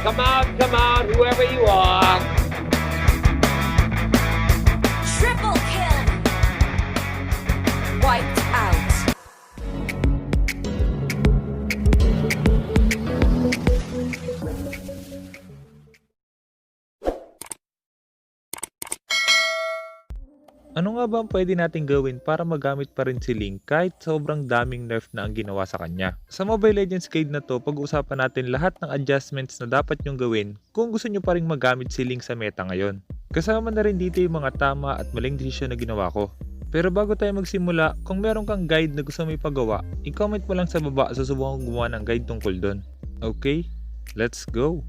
come out, whoever you are. Triple kill. Wiped out. Ano nga ba ang pwede nating gawin para magamit pa rin si Ling kahit sobrang daming nerf na ang ginawa sa kanya? Sa Mobile Legends guide na to, pag-uusapan natin lahat ng adjustments na dapat nyong gawin kung gusto nyo pa rin magamit si Ling sa meta ngayon. Kasama na rin dito yung mga tama at maling desisyon na ginawa ko. Pero bago tayo magsimula, kung meron kang guide na gusto mo ipagawa, i-comment mo lang sa baba, susubukan kong gumawa ng guide tungkol doon. Okay, let's go!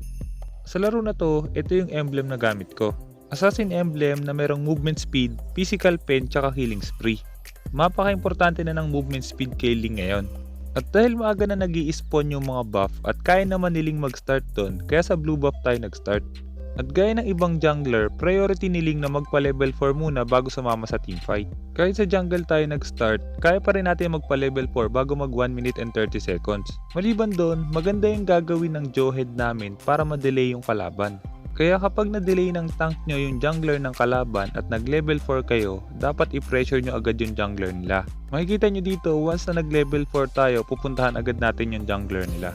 Sa laro na to, ito yung emblem na gamit ko. Assassin emblem na merong movement speed, physical pen, tsaka killing spree. Mapaka-importante na ng movement speed kay Ling ngayon. At dahil maaga na nag-i-spawn yung mga buff at kaya naman ni Ling mag-start doon, kaya sa blue buff tayo nag-start. At gaya ng ibang jungler, priority ni Ling na magpa-level 4 muna bago sumama sa teamfight. Kahit sa jungle tayo nag-start, kaya pa rin natin magpa-level 4 bago mag 1 minute and 30 seconds. Maliban doon, maganda yung gagawin ng Jawhead namin para ma-delay yung kalaban. Kaya kapag na-delay ng tank nyo yung jungler ng kalaban at nag-level 4 kayo, dapat i-pressure nyo agad yung jungler nila. Makikita nyo dito, once na nag-level 4 tayo, pupuntahan agad natin yung jungler nila.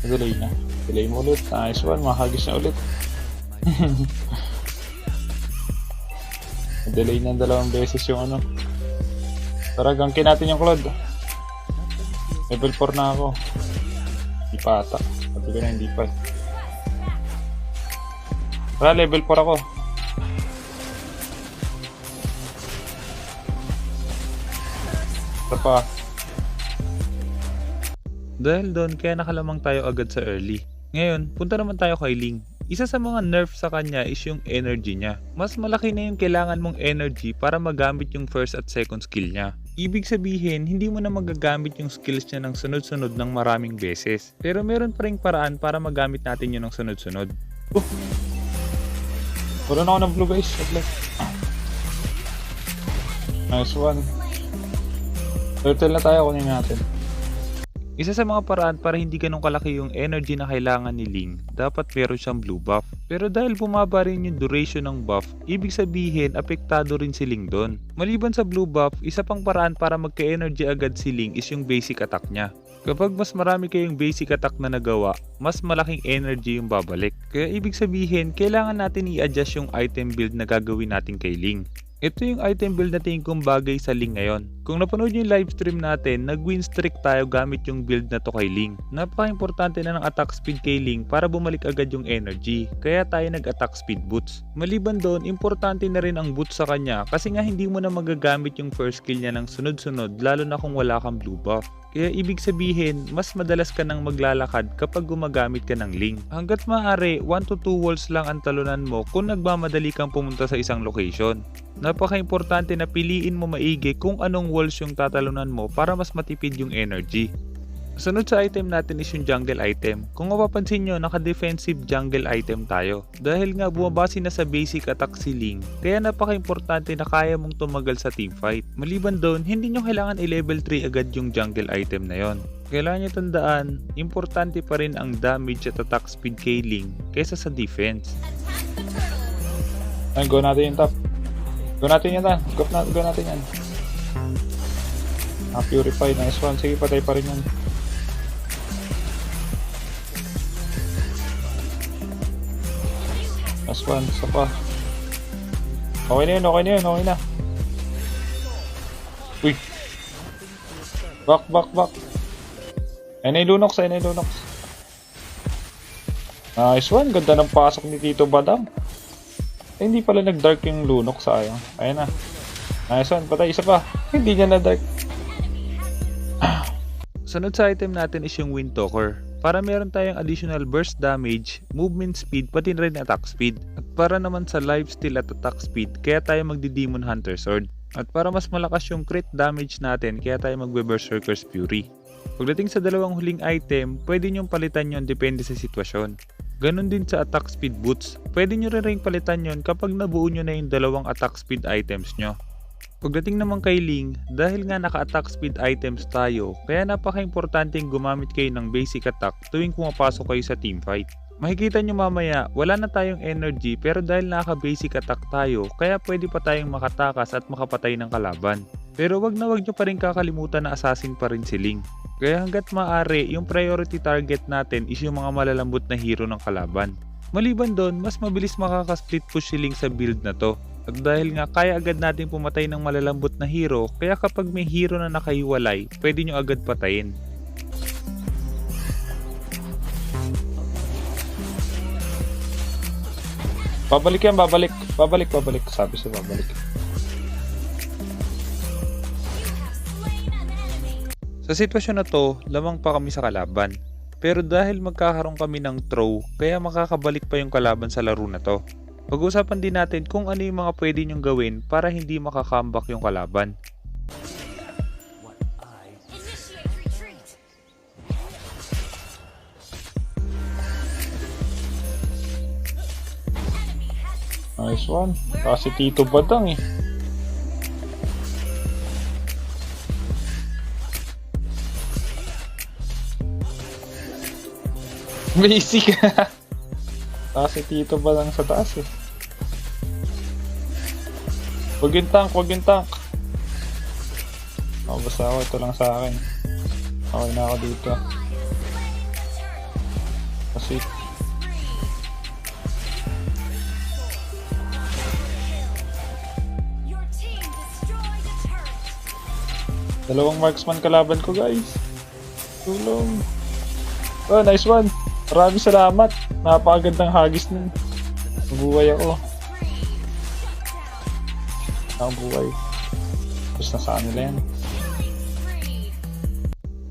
Delay na. Delay mo ulit. Nice one. Mahagis na ulit. Delay na 2 beses yung ano. Tara, gangkin natin yung Claude. Level 4 na ako. Hindi pa ata. Sabi ko na hindi pa. Tara, level 4 ako. Ito pa. Dahil doon, kaya nakalamang tayo agad sa early. Ngayon, punta naman tayo kay Ling. Isa sa mga nerf sa kanya is yung energy niya. Mas malaki na yung kailangan mong energy para magamit yung first at second skill niya. Ibig sabihin, hindi mo na magagamit yung skills niya ng sunod-sunod ng maraming beses. Pero meron pa ring paraan para magamit natin yun ng sunod-sunod. Wala na ako ng blue guys. Nice one. Turtle na tayo, kunin natin. Isa sa mga paraan para hindi ganun kalaki yung energy na kailangan ni Ling, dapat meron siyang blue buff. Pero dahil bumaba rin yung duration ng buff, ibig sabihin apektado rin si Ling doon. Maliban sa blue buff, isa pang paraan para magka-energy agad si Ling is yung basic attack niya. Kapag mas marami kayong basic attack na nagawa, mas malaking energy yung babalik. Kaya ibig sabihin, kailangan natin i-adjust yung item build na gagawin natin kay Ling. Ito yung item build na tingin kong bagay sa Ling ngayon. Kung napanood yung live stream natin, nag-win streak tayo gamit yung build na to kay Ling. Napaka-importante na ng attack speed kay Ling para bumalik agad yung energy. Kaya tayo nag-attack speed boots. Maliban doon, importante na rin ang boots sa kanya kasi nga hindi mo na magagamit yung first skill niya ng sunod-sunod lalo na kung wala kang blue buff. Kaya ibig sabihin, mas madalas ka nang maglalakad kapag gumagamit ka ng Ling. Hanggat maaari, 1 to 2 walls lang ang talunan mo kung nagmamadali kang pumunta sa isang location. Napaka-importante na piliin mo maigi kung anong walls yung tatalunan mo para mas matipid yung energy. Sunod sa item natin is yung jungle item. Kung mapapansin nyo, naka-defensive jungle item tayo. Dahil nga bumabase na sa basic attack si Ling, kaya napaka-importante na kaya mong tumagal sa teamfight. Maliban doon, hindi nyo kailangan i-level 3 agad yung jungle item na yon. Kailangan nyo tandaan, importante pa rin ang damage at attack speed kay Ling kaysa sa defense. Ay, go natin yung top. Go natin yan, go natin yan. Purify, nice one. Sige, patay pa rin yan. Nice one, isa pa. Okay na yun, okay na yun, okay na. Uy. Back. Ayun na yung Lunox, Nice one, ganda ng pasok ni Tito Badam. Eh, hindi pala nag-dark yung Lunox, sayang. Ayun na. Nice one, patay, isa pa. Hindi niya na-dark. Sunod sa item natin is yung Wind Talker. Para meron tayong additional burst damage, movement speed, pati rin attack speed. At para naman sa lifesteal at attack speed, kaya tayo magdi-Demon Hunter Sword. At para mas malakas yung crit damage natin, kaya tayo magbe-Berserker's Fury. Pagdating sa dalawang huling item, pwede nyong palitan yon depende sa sitwasyon. Ganon din sa attack speed boots. Pwede nyo rin palitan yon kapag nabuo nyo na yung dalawang attack speed items nyo. Pagdating naman kay Ling, dahil nga naka-attack speed items tayo, kaya napaka-importanteng gumamit kayo ng basic attack tuwing pumapasok kayo sa teamfight. Makikita nyo mamaya, wala na tayong energy pero dahil naka-basic attack tayo, kaya pwede pa tayong makatakas at makapatay ng kalaban. Pero wag nyo pa rin kakalimutan na assassin pa rin si Ling. Kaya hanggat maaari, yung priority target natin is yung mga malalambot na hero ng kalaban. Maliban doon, mas mabilis makaka-split push si Ling sa build na to. At dahil nga kaya agad natin pumatay ng malalambot na hero, kaya kapag may hero na nakahiwalay, pwede nyo agad patayin. Babalik yan, babalik. Babalik. Sabi siya babalik. Sa sitwasyon na to, lamang pa kami sa kalaban. Pero dahil magkakaroon kami ng throw, kaya makakabalik pa yung kalaban sa laro na to. Pag-uusapan din natin kung ano yung mga pwede nyong gawin para hindi makakambak yung kalaban. Initiate retreat. Nice one. Kasi Tito Badang eh. Basic. Kasi Tito Badang sa taas eh. Wag yung tank. Oh, basta ako. Ito lang sa akin. Okay na ako dito. Kasi Your team destroyed a turret. dalawang marksman kalaban ko, guys. Tulong. Oh, nice one. Maraming salamat. Napakagandang hagis nun. Nabuhay ako. Nakabuhay. Tapos nasa kanila yan.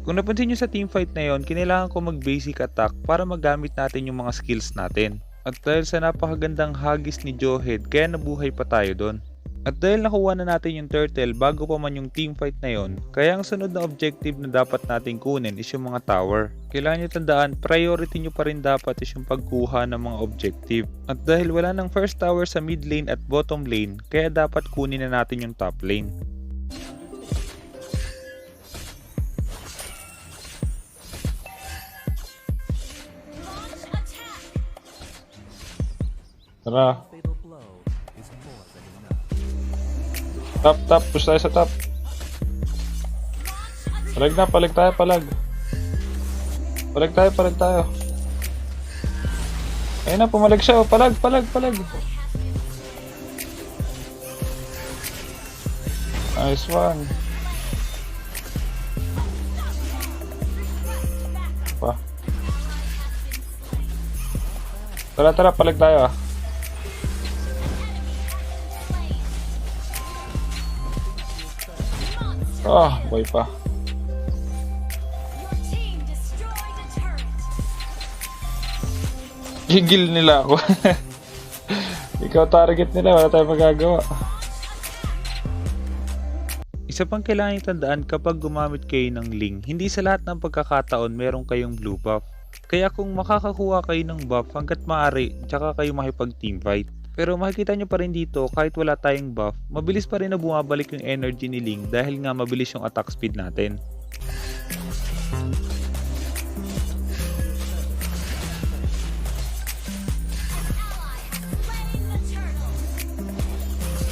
Kung napansin nyo sa teamfight na yon, kinailangan ko mag-basic attack para magamit natin yung mga skills natin. At dahil sa napakagandang hagis ni Joehead, kaya nabuhay pa tayo doon. At dahil nakuha na natin yung turtle bago pa man yung teamfight na yon, kaya ang sunod na objective na dapat natin kunin is yung mga tower. Kailangan nyo tandaan, priority nyo pa rin dapat is yung pagkuha ng mga objective. At dahil wala ng first tower sa mid lane at bottom lane, kaya dapat kunin na natin yung top lane. Tara. Top. Push tayo sa top. Palag tayo. Palag tayo. Ayun na, pumalag siya. Palag. Nice one. Pa. Tara, palag tayo ah. Boy pa. Your team destroyed a turret. Gigil nila ako. Ikaw target nila, wala tayong magagawa. Isa pang kailangan itandaan kapag gumamit kayo ng Ling, hindi sa lahat ng pagkakataon meron kayong blue buff. Kaya kung makakakuha kayo ng buff hanggat maaari, tsaka kayo makipag-teamfight. Pero makikita nyo pa rin dito, kahit wala tayong buff, mabilis pa rin na bumabalik yung energy ni Ling dahil nga mabilis yung attack speed natin.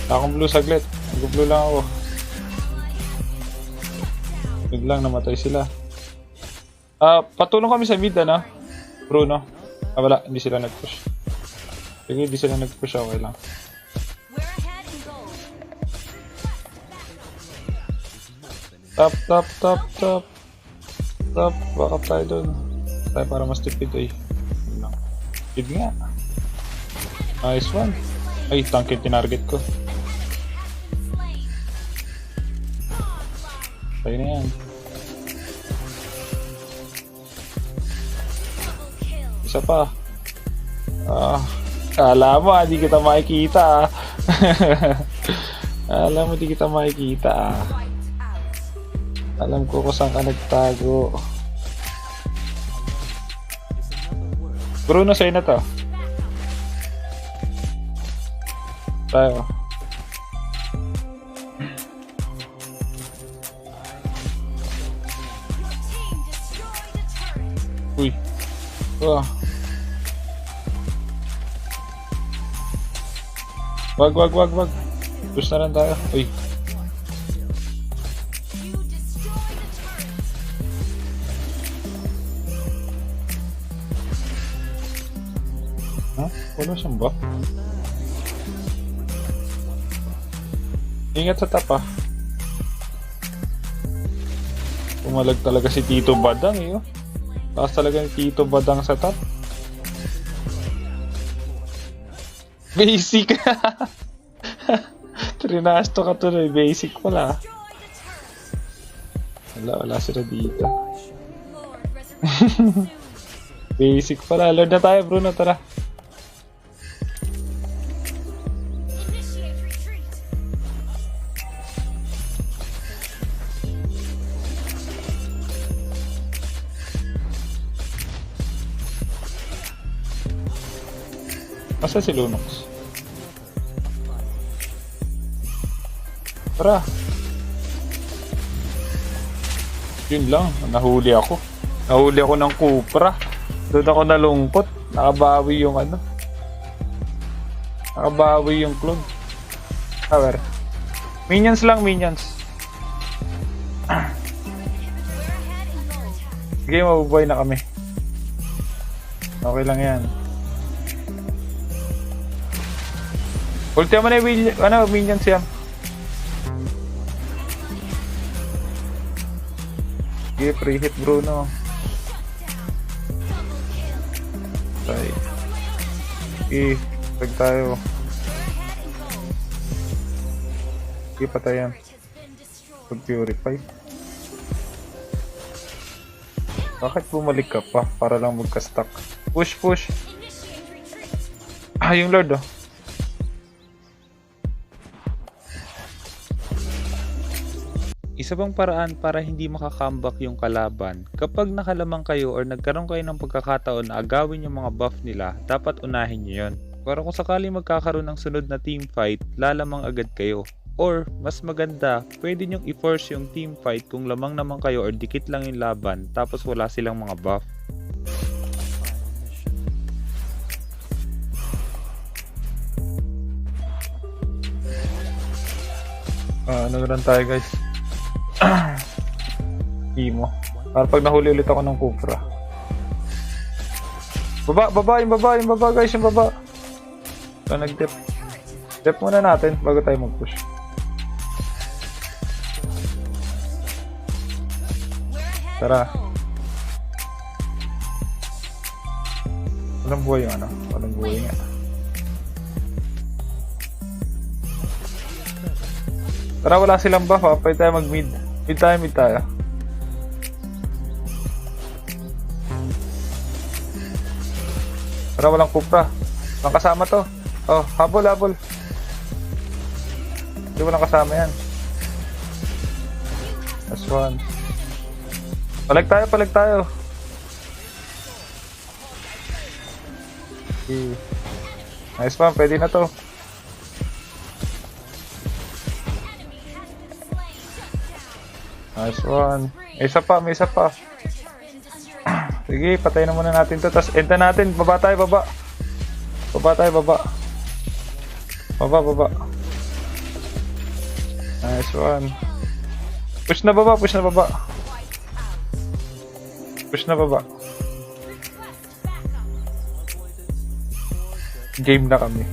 Akong blue saglit. Nag-blue lang ako. Biglang namatay sila. Patulong kami sa mid, ano? Bruno. Wala. Hindi sila nag-push. Sige, hindi sila nag-push. Okay lang. We're ahead in gold. Top. Back up tayo dun. Tayo para mas tipid eh. Yun lang. Tipid nga. Nice one. Ay, tank yung tinarget ko. Tayo na yan. Isa pa. Kala mo, hindi kita makikita. Alam mo, hindi kita makikita. Alam ko kung saan ka nagtago. Bruno, sa'yo na to. Tayo. Wah. Wag. Push na lang tayo. Uy. You destroyed a turret. Ha? Wala siyang buff? Ingat sa top ah. Pumalag talaga si Tito Badang eh. Oh. Taas talaga ni Tito Badang sa top. Basic! Trinasto ka tuloy. Basic pala. Wala sila dito. Lord, resurrect. Basic pala. Lord na tayo, Bruno. Tara. Initiate retreat. Masa si Lunox? Tara. Yun lang. Nahuli ako. Nahuli ako ng Cupra. Doon ako nalungkot. Nakabawi yung ano. Nakabawi yung clone. Tower. Minions lang, minions. We're ahead in gold. Sige, mabubuhay na kami. Okay lang yan. Ulti mo na yung minions yan. Sige, pre-hit Bruno. Tay. Sige, tag tayo. Sige, patayan. Has been destroyed. Pag-purify. Bakit bumalik ka pa? Para lang magka-stuck. Push. Initiate retreat. Ah, yung Lord oh. Isa pang paraan para hindi makakambak yung kalaban, kapag nakalamang kayo or nagkaroon kayo ng pagkakataon na agawin yung mga buff nila, dapat unahin nyo yun. Para kung sakali magkakaroon ng sunod na team fight, lalamang agad kayo. Or, mas maganda, pwede nyong i-force yung team fight kung lamang naman kayo or dikit lang yung laban tapos wala silang mga buff. Ano lang tayo guys. Imo. Para pag nahuli ulit ako ng Cupra. Yung baba guys, yung baba. So nag-dip. Dip muna natin bago tayo mag-push. We're ahead Tara. in gold. Walang buhay yung ano. Walang buhay nga. Tara, wala silang buff ha. Pwede tayo mag-mid. Mid tayo. Tara, walang Cupra. Walang kasama to. Oh, habol. Hindi walang kasama yan. That's one. Palag tayo. Okay. Nice one, pwede na to. Nice one. May isa pa. Turret has been destroyed. Sige, patay na muna natin to. Tapos enta natin. Baba tayo. Baba. Nice one. Push na baba. Game na kami.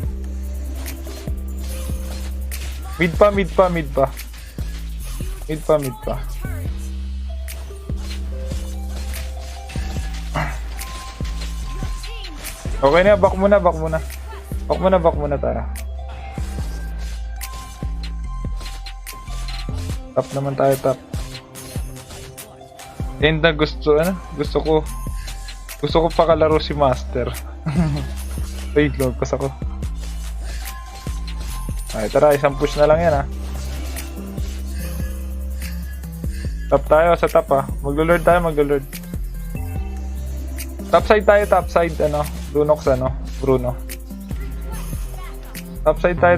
Mid pa. Okay na, back muna. Back muna tayo. Top naman tayo, top. And na gusto ko pakalaro si Master. Wait, logpas ako. Ay, tara, isang push na lang yan, ha. Top tayo, sa top, ha. Maglo-lord tayo. Topside tayo, ano. Lunox, ano, Bruno. Topside tayo.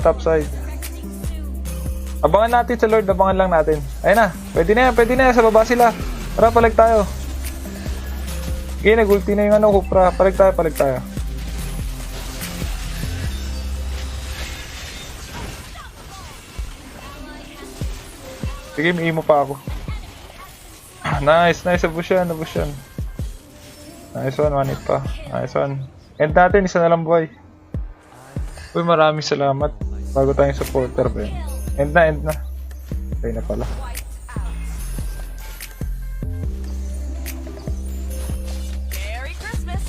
Abangan natin sa Lord, abangan lang natin. Ayun na, pwede na yan, sa baba sila. Tara, palag tayo. Okay, nag-ulti na yung ano, Kupra. Palag tayo. Sige, may imo pa ako. Nice, nabush yan. Nice one, one hit pa. Nice one. End natin, isa na lang buhay. Uy, maraming salamat. Bago tayong supporter, Ben. End na. Okay na pala. Merry Christmas.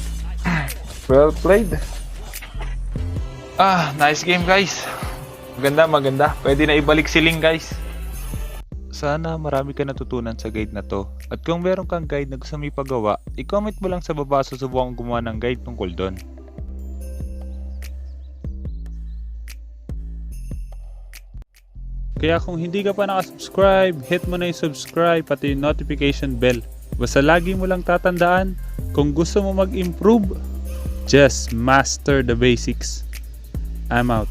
Well played. Nice game, guys. Maganda. Pwede na ibalik si Ling, guys. Sana marami ka natutunan sa guide na to. At kung meron kang guide na gusto mo ipagawa, i-comment mo lang sa baba, susubukan gumawa ng guide tungkol doon. Kaya kung hindi ka pa nakasubscribe, hit mo na yung subscribe pati yung notification bell. Basta lagi mo lang tatandaan, kung gusto mo mag-improve, just master the basics. I'm out.